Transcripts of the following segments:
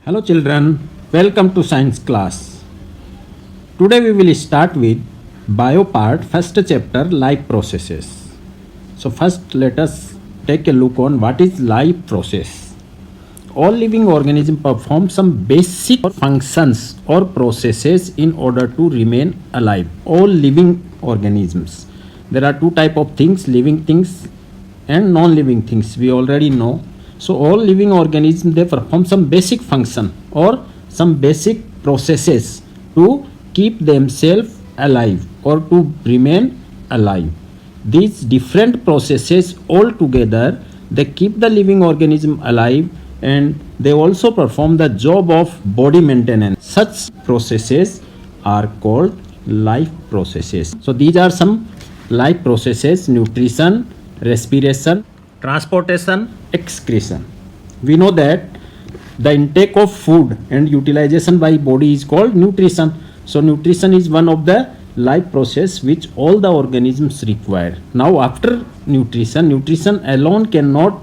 Hello children, welcome to science class. Today we will start with bio part, first chapter, life processes. So first let us take a look on what is life process. All living organisms perform some basic functions or processes in order to remain alive. All living organisms. There are two type of things, living things and non-living things. We already know. So all living organisms, they perform some basic function or some basic processes to keep themselves alive or to remain alive. These different processes all together, they keep the living organism alive, and they also perform the job of body maintenance. Such processes are called life processes. So these are some life processes: nutrition, respiration, transportation, excretion. We know that the intake of food and utilization by body is called nutrition. So nutrition is one of the life process which all the organisms require. Now after nutrition alone cannot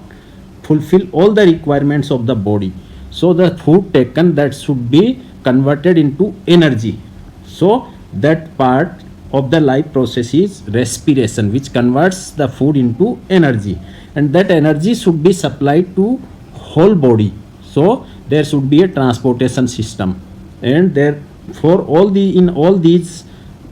fulfill all the requirements of the body. So the food taken, that should be converted into energy. So that part of the life process is respiration, which converts the food into energy, and that energy should be supplied to whole body. So there should be a transportation system, and there for in all these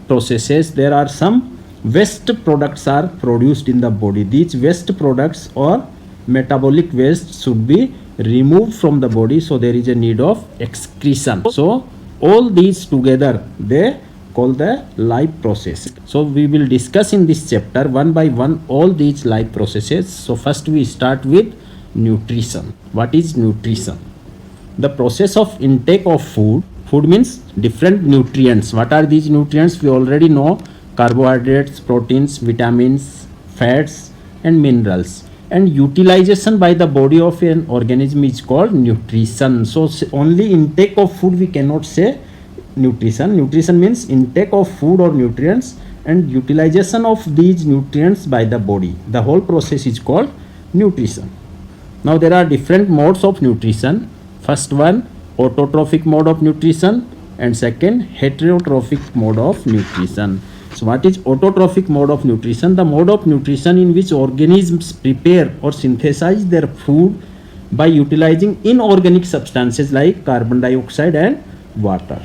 processes there are some waste products are produced in the body. These waste products or metabolic waste should be removed from the body, so there is a need of excretion. So all these together they call the life process. So we will discuss in this chapter one by one all these life processes. So first we start with nutrition. What is nutrition? The process of intake of food. Food means different nutrients. What are these nutrients? We already know: carbohydrates, proteins, vitamins, fats and minerals. And utilization by the body of an organism is called nutrition. So only intake of food we cannot say nutrition. Nutrition means intake of food or nutrients and utilization of these nutrients by the body. The whole process is called nutrition. Now there are different modes of nutrition. First one, autotrophic mode of nutrition, and second, heterotrophic mode of nutrition. So what is autotrophic mode of nutrition? The mode of nutrition in which organisms prepare or synthesize their food by utilizing inorganic substances like carbon dioxide and water.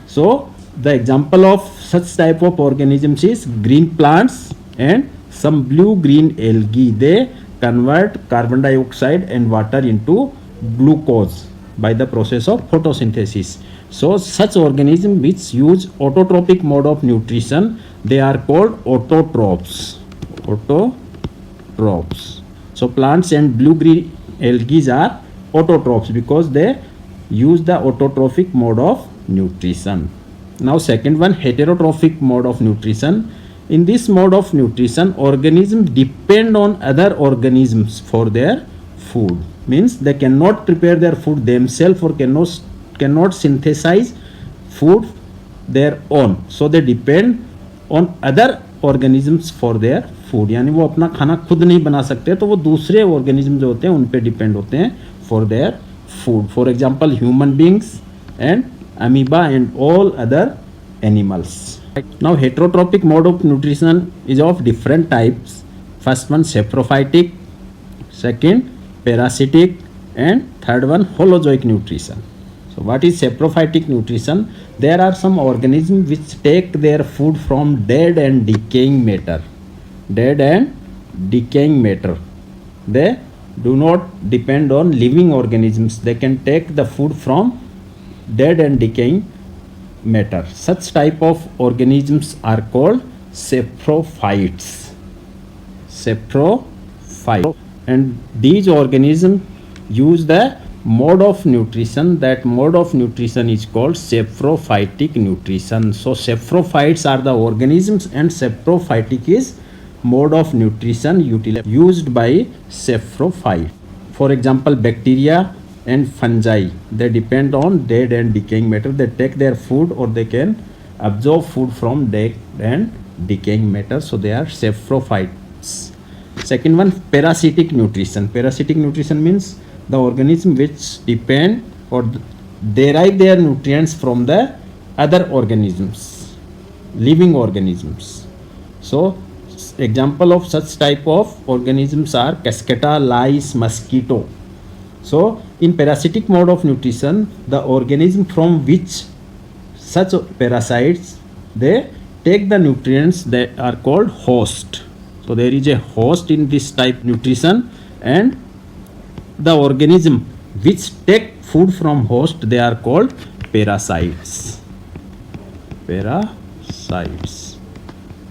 So the example of such type of organisms is green plants and some blue-green algae. They convert carbon dioxide and water into glucose by the process of photosynthesis. So such organisms which use autotrophic mode of nutrition, they are called autotrophs. Autotrophs. So plants and blue-green algae are autotrophs because they use the autotrophic mode of nutrition. Now second one, heterotrophic mode of nutrition. In this mode of nutrition, organisms depend on other organisms for their food. Means they cannot prepare their food themselves or cannot synthesize food their own. So they depend on other organisms for their food. यानी वो अपना खाना खुद नहीं बना सकते, तो वो दूसरे organism जो होते हैं उन पे depend होते हैं for their food. For example, human beings and amoeba and all other animals. Now heterotrophic mode of nutrition is of different types. First one, saprophytic, second parasitic, and third one, holozoic nutrition. So what is saprophytic nutrition? There are some organisms which take their food from dead and decaying matter. Dead and decaying matter. They do not depend on living organisms. They can take the food from dead and decaying matter. Such type of organisms are called saprophytes. Saprophytes. And these organisms use the mode of nutrition. That mode of nutrition is called saprophytic nutrition. So saprophytes are the organisms and saprophytic is mode of nutrition used by saprophyte. For example, bacteria and fungi, they depend on dead and decaying matter. They take their food or they can absorb food from dead and decaying matter. So they are saprophytes. Second one, parasitic nutrition. Parasitic nutrition means the organism which depend or derive their nutrients from the other organisms, living organisms. So example of such type of organisms are cascata, lice, mosquito. So in parasitic mode of nutrition, the organism from which such parasites they take the nutrients, they are called host. So there is a host in this type nutrition, and the organism which take food from host, they are called parasites. Parasites.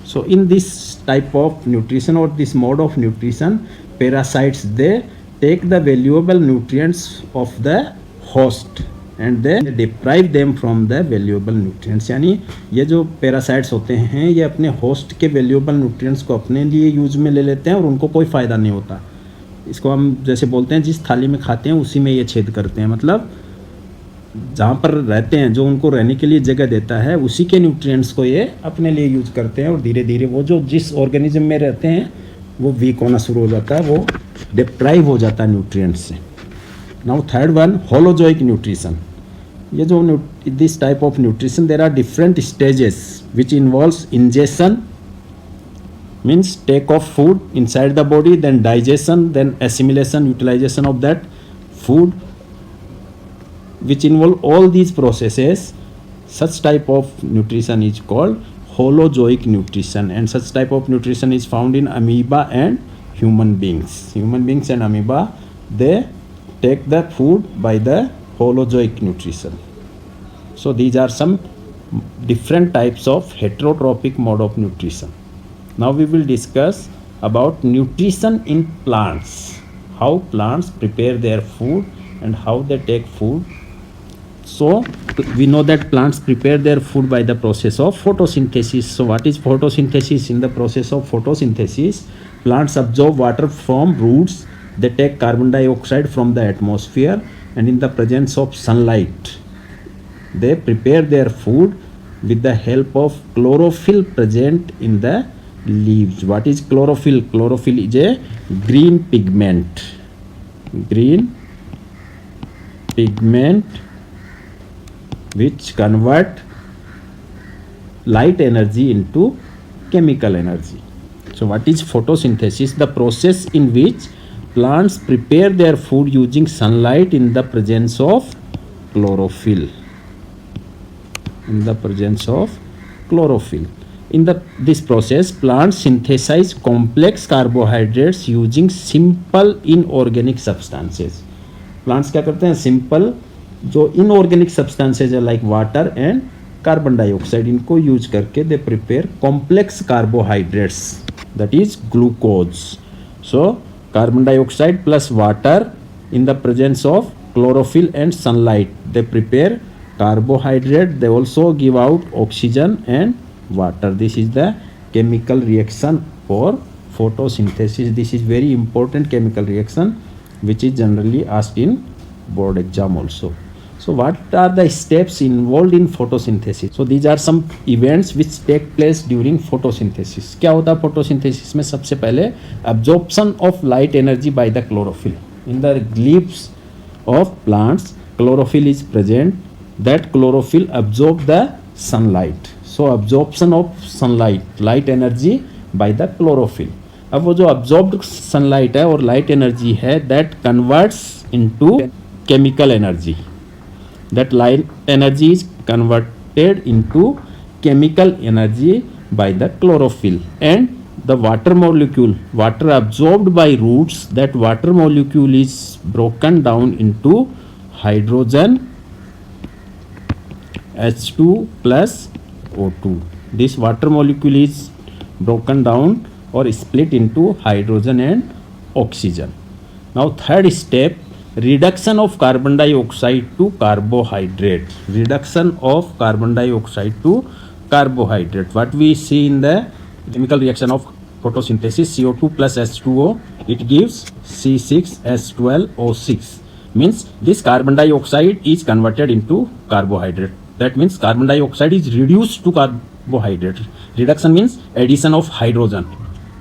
So in this type of nutrition or this mode of nutrition, parasites they take the valuable nutrients of the host and they deprive them from the valuable nutrients. यानी ये जो parasites होते हैं ये अपने host के valuable nutrients को अपने लिए यूज में ले लेते हैं और उनको कोई फ़ायदा नहीं होता. इसको हम जैसे बोलते हैं जिस थाली में खाते हैं उसी में ये छेद करते हैं. मतलब जहाँ पर रहते हैं, जो उनको रहने के लिए जगह देता है, उसी के न्यूट्रिएंट्स को ये अपने लिए यूज करते हैं और धीरे धीरे वो जो जिस ऑर्गेनिज्म में रहते हैं वो वीक होना शुरू हो जाता है, वो डिप्राइव हो जाता है न्यूट्रिएंट्स से. Now third one, holozoic nutrition. ये जो this type of nutrition there are different stages which involves ingestion means take of food inside the body, then digestion, then assimilation, utilization of that food, which involve all these processes. Such type of nutrition is called holozoic nutrition, and such type of nutrition is found in amoeba and human beings. Human beings and amoeba, they take the food by the holozoic nutrition. So these are some different types of heterotrophic mode of nutrition. Now we will discuss about nutrition in plants, how plants prepare their food and how they take food. So we know that plants prepare their food by the process of photosynthesis. So what is photosynthesis? In the process of photosynthesis, plants absorb water from roots, they take carbon dioxide from the atmosphere, and in the presence of sunlight they prepare their food with the help of chlorophyll present in the leaves. What is chlorophyll? Chlorophyll is a green pigment. Green pigment which convert light energy into chemical energy. So what is photosynthesis? The process in which plants prepare their food using sunlight in the presence of chlorophyll. In the presence of chlorophyll. In this process, plants synthesize complex carbohydrates using simple inorganic substances. Plants क्या करते हैं? Simple जो inorganic substances है like water and carbon dioxide, इनको use करके they prepare complex carbohydrates, that is glucose. So carbon dioxide plus water in the presence of chlorophyll and sunlight, they prepare carbohydrate. They also give out oxygen and water. This is the chemical reaction for photosynthesis. This is very important chemical reaction which is generally asked in board exam also. So what are the steps involved in photosynthesis? So these are some events which take place during photosynthesis. क्या होता है photosynthesis में? सबसे पहले absorption of light energy by the chlorophyll. In the leaves of plants, chlorophyll is present. That chlorophyll absorb the sunlight. So absorption of sunlight, light energy by the chlorophyll. अब वो जो absorbed sunlight है और light energy है, that converts into chemical energy. That light energy is converted into chemical energy by the chlorophyll, and the water molecule, water absorbed by roots, that water molecule is broken down into hydrogen, H2 plus O2. This water molecule is broken down or split into hydrogen and oxygen. Now third step, reduction of carbon dioxide to carbohydrate. Reduction of carbon dioxide to carbohydrate. What we see in the chemical reaction of photosynthesis, CO2 plus H2O, it gives C6H12O6. Means this carbon dioxide is converted into carbohydrate. That means carbon dioxide is reduced to carbohydrate. Reduction means addition of hydrogen.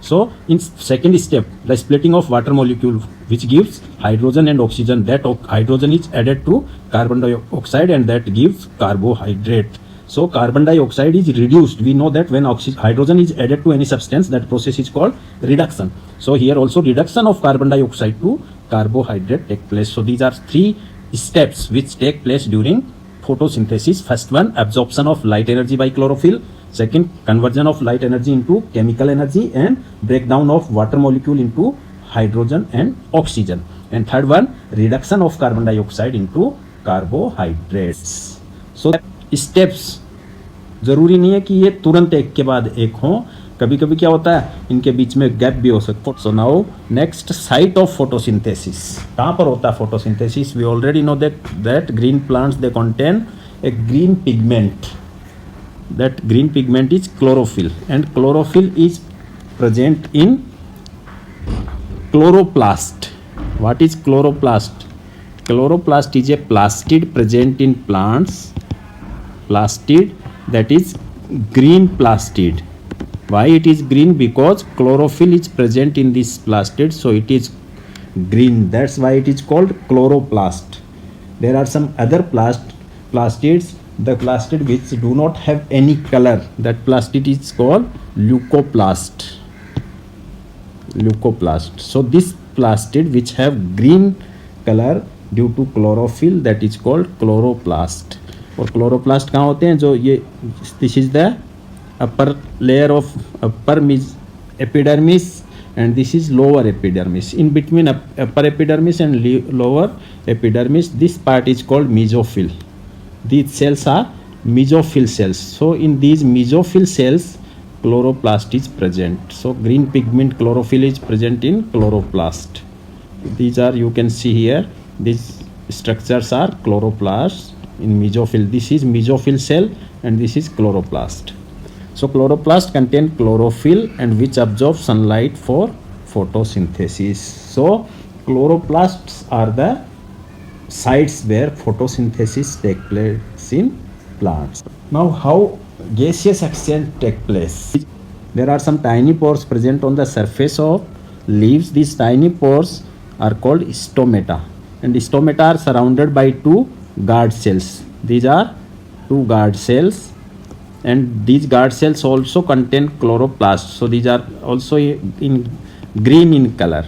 So in second step, the splitting of water molecule which gives hydrogen and oxygen, that hydrogen is added to carbon dioxide and that gives carbohydrate. So carbon dioxide is reduced. We know that when hydrogen is added to any substance, that process is called reduction. So here also reduction of carbon dioxide to carbohydrate take place. So these are three steps which take place during photosynthesis. First one, absorption of light energy by chlorophyll. Second, conversion of light energy into chemical energy and breakdown of water molecule into hydrogen and oxygen. And third one, reduction of carbon dioxide into carbohydrates. So steps जरूरी नहीं है कि ये तुरंत एक के बाद एक हो, कभी कभी क्या होता है इनके बीच में गैप भी हो सकता है. So now next, site of photosynthesis. कहाँ पर होता है photosynthesis? We already know that green plants they contain a green pigment. That green pigment is chlorophyll, and chlorophyll is present in chloroplast. What is chloroplast? Chloroplast is a plastid present in plants. Plastid, that is green plastid. Why it is green? Because chlorophyll is present in this plastid, so it is green. That's why it is called chloroplast. There are some other plastids, the plastid which do not have any color, that plastid is called leucoplast. So this plastid which have green color due to chlorophyll, that is called chloroplast. और chloroplast कहाँ होते हैं? जो ये this is the upper layer of upper epidermis and this is lower epidermis. In between upper epidermis and lower epidermis, this part is called mesophyll. These cells are mesophyll cells. So in these mesophyll cells, chloroplast is present. So green pigment chlorophyll is present in chloroplast. These are, you can see here, these structures are chloroplast in mesophyll. This is mesophyll cell and this is chloroplast. So chloroplast contain chlorophyll and which absorb sunlight for photosynthesis. So chloroplasts are the sites where photosynthesis take place in plants. Now how gaseous exchange take place? There are some tiny pores present on the surface of leaves. These tiny pores are called stomata, and stomata are surrounded by two guard cells. These are two guard cells, and these guard cells also contain chloroplasts. So these are also in green in color.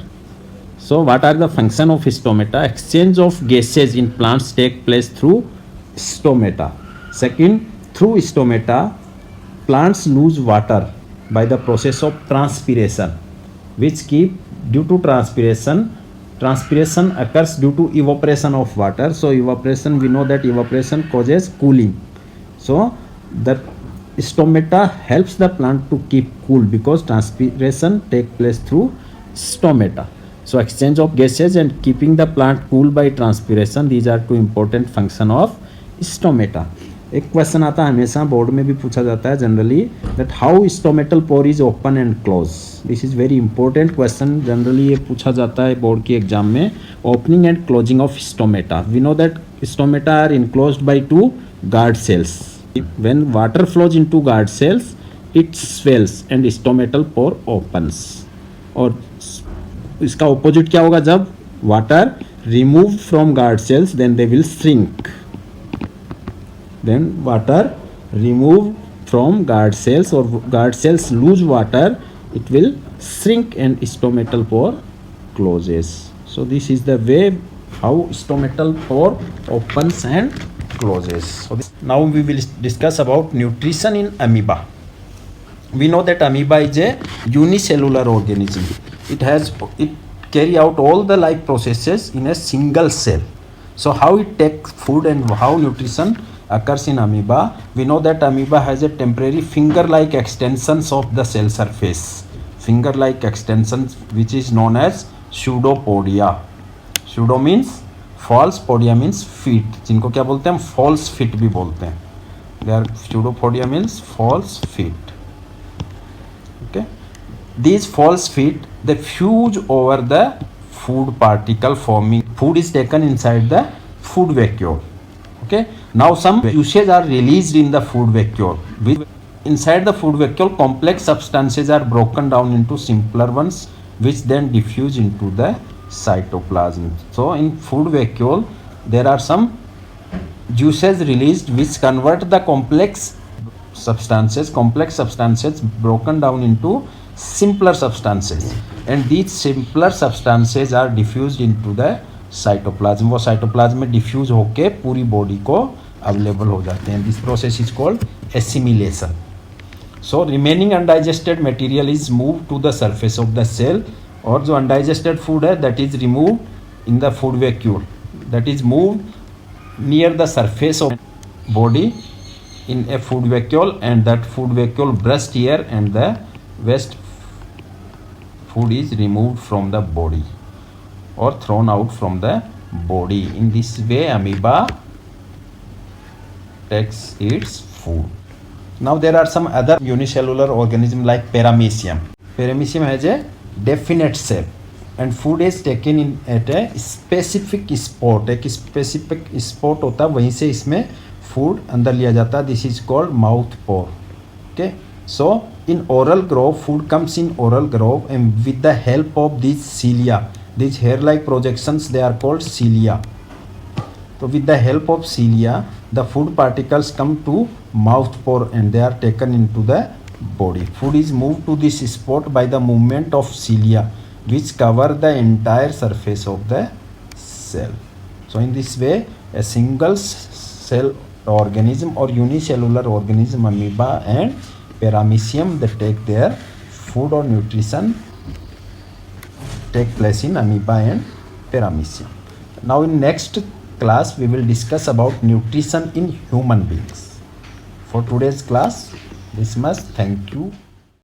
So what are the function of stomata? Exchange of gases in plants take place through stomata. Second, through stomata, plants lose water by the process of transpiration, which keep due to transpiration occurs due to evaporation of water. So evaporation, we know that evaporation causes cooling. So the stomata helps the plant to keep cool because transpiration take place through stomata. So exchange of gases and keeping the plant cool by transpiration, these are two important function of stomata. एक question आता है हमेशा board में भी पूछा जाता है generally, that how stomatal pore is open and close. This is very important question. Generally ये पूछा जाता है बोर्ड की एग्जाम में. Opening and closing of stomata. We know that stomata are enclosed by two guard cells. When water flows into guard cells, it swells and stomatal pore opens. और इसका opposite क्या होगा? जब water remove from guard cells, then they will shrink. Then water removed from guard cells or guard cells lose water, it will shrink and stomatal pore closes. So this is the way how stomatal pore opens and closes. So now we will discuss about nutrition in amoeba. We know that amoeba is a unicellular organism. It carry out all the life processes in a single cell. So how it takes food and how nutrition occurs in amoeba? We know that amoeba has a temporary finger-like extensions of the cell surface. Finger-like extensions which is known as pseudopodia. Pseudo means false, podia means feet. जिनको क्या बोलते हैं हम? false feet भी बोलते हैं. They are pseudopodia means false feet. Okay. These false feet, they fuse over the food particle forming. Food is taken inside the food vacuole. Okay. Now some juices are released in the food vacuole Inside the food vacuole, complex substances are broken down into simpler ones, which then diffuse into the cytoplasm. So in food vacuole, there are some juices released which convert the complex substances broken down into simpler substances, and these simpler substances are diffused into the cytoplasm. वो cytoplasm में diffuse होके पूरी body को available हो जाते हैं. This process is called assimilation. So remaining undigested material is moved to the surface of the cell, और जो undigested food है that is removed in the food vacuole, that is moved near the surface of body in a food vacuole, and that food vacuole burst here and the waste food is removed from the body or thrown out from the body. In this way amoeba takes its food. Now there are some other unicellular organism like paramecium. Paramecium has a definite shape and food is taken in at a specific spot. एक specific spot होता है, वहीं से इसमें food अंदर लिया जाता है. This is called mouth pore. Okay, so in oral groove, food comes in oral groove, and with the help of these cilia, these hair-like projections, they are called cilia. So with the help of cilia, the food particles come to mouth pore and they are taken into the body. Food is moved to this spot by the movement of cilia, which cover the entire surface of the cell. So in this way, a single cell organism or unicellular organism, amoeba and paramecium, they take their food or nutrition take place in amoeba and paramecium. Now in next class we will discuss about nutrition in human beings. For today's class this much. Thank you.